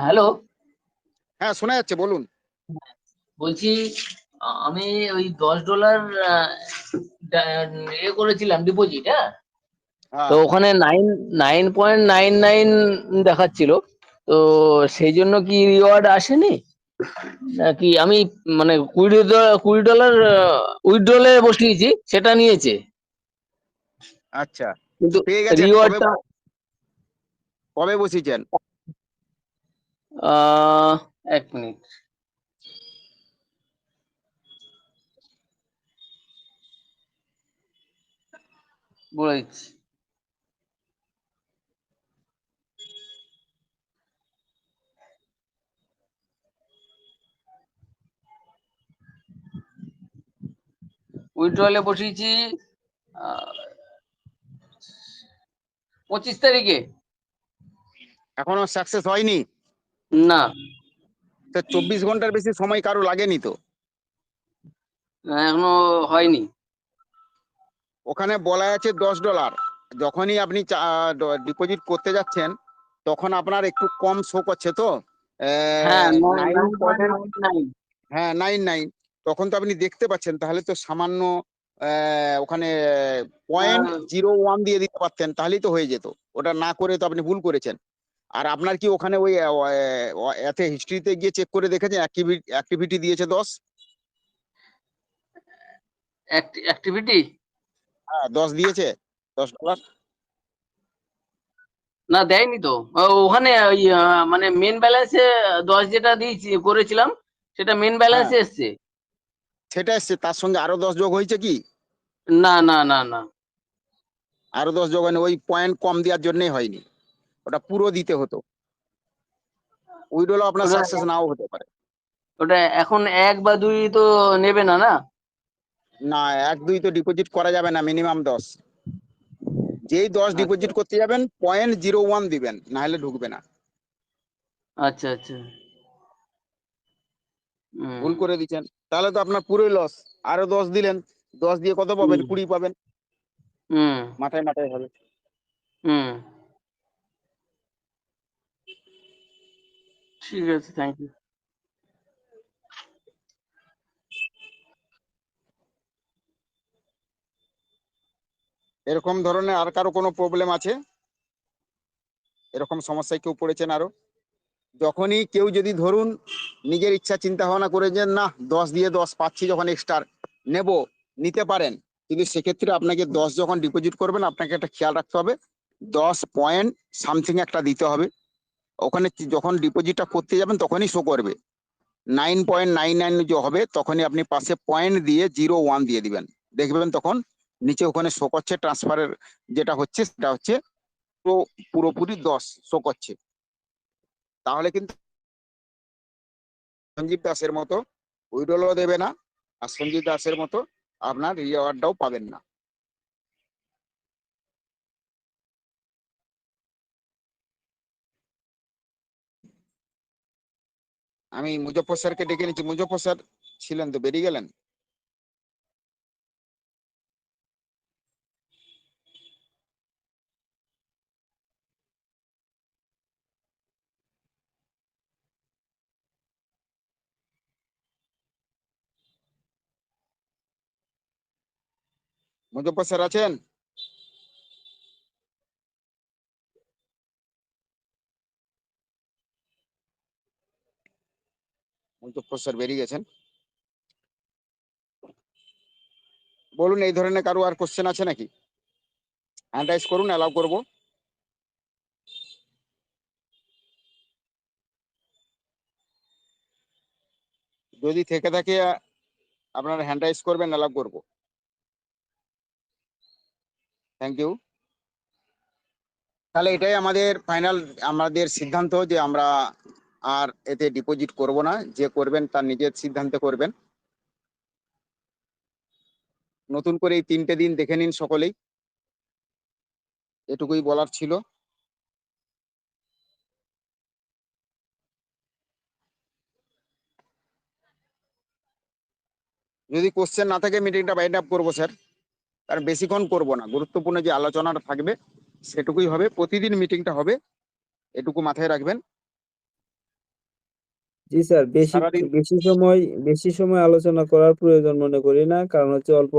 হ্যালো, হ্যাঁ, শোনা যাচ্ছে, বলুন। বলছি আমি ওই $10 ইয়ে করেছিলাম ডিপোজিট, হ্যাঁ। তো হ্যাঁ, ওখানে 9.99 দেখাচ্ছিল। তো সেই জন্য কি রিওয়ার্ড আসেনি নাকি? আমি মানে $20 উইথড্রলে বসিয়েছি, সেটা নিয়েছে, আচ্ছা, কিন্তু পেয়ে গেছেন কবে? রিওয়ার্ডটা কবে বসিয়েছেন? 1 মিনিট বলে দিচ্ছি। উইথড্রলে বসিয়েছি 25 তারিখে। এখনো সাকসেস হয়নি? না, তো 24 ঘন্টার বেশি সময় কারো লাগেনি তো? এখনো হয়নি। ওখানে বলা আছে $10। যখনই আপনি ডিপোজিট করতে যাচ্ছেন তখন আপনার একটু কম শো করছে তো, হ্যাঁ, 9 9.99। হ্যাঁ 99। তখন তো আপনি দেখতে পাচ্ছেন, তাহলে তো সামান্য ওখানে 0.01 দিয়ে দিতে পারতেন, তাহলেই তো হয়ে যেত। ওটা না করে তো আপনি ভুল করেছেন। আর আপনার কি ওখানে ওই এতে হিস্ট্রিতে গিয়ে চেক করে দেখেছেন অ্যাক্টিভিটি দিয়েছে 10? অ্যাক্টিভিটি হ্যাঁ, 10 দিয়েছে, $10। না, দেয়নি তো। ওখানে ওই মানে মেন ব্যালেন্সে 10 যেটা দিয়েছি করেছিলাম, সেটা মেন হ্যাঁ, ব্যালেন্সে এসছে। সেটা এসছে, তার সঙ্গে আরো 10 যোগ হয়েছে কি? না, না, না, না। আরো 10 যোগ হয়নি, ওই পয়েন্ট কম দেওয়ার জন্যই হয়নি। ওটা পুরো দিতে হতো। উইড্রোল আপনার ওটা সাকসেস নাও হতে পারে। ওটা এখন 1 বা 2 তো নেবে না, না? না, 1 2 তো ডিপোজিট করা যাবে না, মিনিমাম 10। যেই 10 আচ্ছা, ডিপোজিট করতে যাবেন 0.01 দিবেন, না হলে ঢুকবে না। আচ্ছা, আচ্ছা। ভুল হুম, করে দিচ্ছেন, তাহলে তো আপনার পুরোই লস। আরো 10 দিলেন, 10 দিয়ে কত পাবেন? হুম, 20 পাবেন। হুম, মাথায় মাথায় হবে। হুম। ঠিক আছে, থ্যাংক ইউ। এরকম ধরনের আর কারো কোনো প্রবলেম আছে? এরকম সমস্যায় কেউ পড়েছেন আরো? যখনই কেউ যদি ধরুন নিজের ইচ্ছা চিন্তা ভাবনা করে যে না 10 দিয়ে 10 পাচ্ছি যখন এক্সট্রা নেব, নিতে পারেন। কিন্তু সেক্ষেত্রে আপনাকে 10 যখন ডিপোজিট করবেন, আপনাকে একটা খেয়াল রাখতে হবে, 10 পয়েন্ট সামথিং একটা দিতে হবে। ওখানে যখন ডিপোজিটটা করতে যাবেন তখনই শো করবে 9.99 যে হবে, তখনই আপনি পাশে পয়েন্ট দিয়ে 0.1 দিয়ে দিবেন। দেখবেন তখন নিচে ওখানে শো করছে ট্রান্সফারের যেটা হচ্ছে, সেটা হচ্ছে পুরোপুরি 10 শো করছে। তাহলে কিন্তু সঞ্জীব দাসের মতো উইড্রলও দেবে না, আর সঞ্জীব দাসের মতো আপনার রিওয়ার্ডটাও পাবেন না। আমি মুজফ্ফর স্যারকে ডেকে নিচ্ছি। মুজফ্ফর স্যার ছিলেন তো, বেরিয়ে গেলেন। মুজফ্ফর স্যার আছেন? মুজফ্ফর স্যার বেরিয়ে গেছেন। বলুন, এই ধরনের কারো আর কোশ্চেন আছে নাকি? হ্যান্ড রাইজ করুন, অ্যালাউ করবো। যদি থেকে থাকে আপনার হ্যান্ড রাইজ করবেন, অ্যালাউ করবো। Thank you. তাহলে এটাই আমাদের ফাইনাল, আমাদের সিদ্ধান্ত যে আমরা আর এতে ডিপোজিট করব না। যে করবেন তার নিজের সিদ্ধান্তে করবেন। নতুন করে এই 3টে দিন দেখে নিন সকলেই, এটুকুই বলার ছিল। যদি কোশ্চেন না থাকে মিটিংটা বাইন্ড আপ করবো স্যার, কারণ বেশিক্ষণ করবো না। গুরুত্বপূর্ণ যে আলোচনাটা থাকবে সেটুকুই হবে। প্রতিদিন মিটিংটা হবে, এটুকু মাথায় রাখবেন। জি স্যার, সারাদিন বেশি সময় আলোচনা করার প্রয়োজন মনে করি না, কারণ হচ্ছে অল্প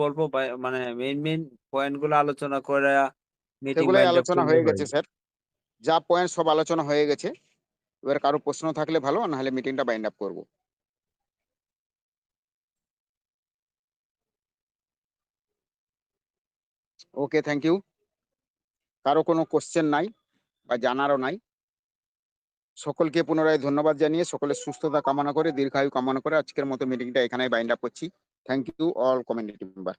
অল্প মানে মেইন পয়েন্ট গুলো আলোচনা করে মিটিং সেগুলোই বাইন্ড আপ আলোচনা করলে হয়ে হয়। গেছে স্যার, যা পয়েন্ট সব আলোচনা হয়ে গেছে। এবার কারো প্রশ্ন থাকলে ভালো, নাহলে মিটিংটা বাইন্ড আপ করবো। ওকে, থ্যাংক ইউ। কারো কোনো কোশ্চেন নাই বা জানারও নাই? সকলকে পুনরায় ধন্যবাদ জানিয়ে সকলের সুস্থতা কামনা করে, দীর্ঘায়ু কামনা করে আজকের মতো মিটিংটা এখানেই বাইন্ড আপ করছি। Thank you all community member.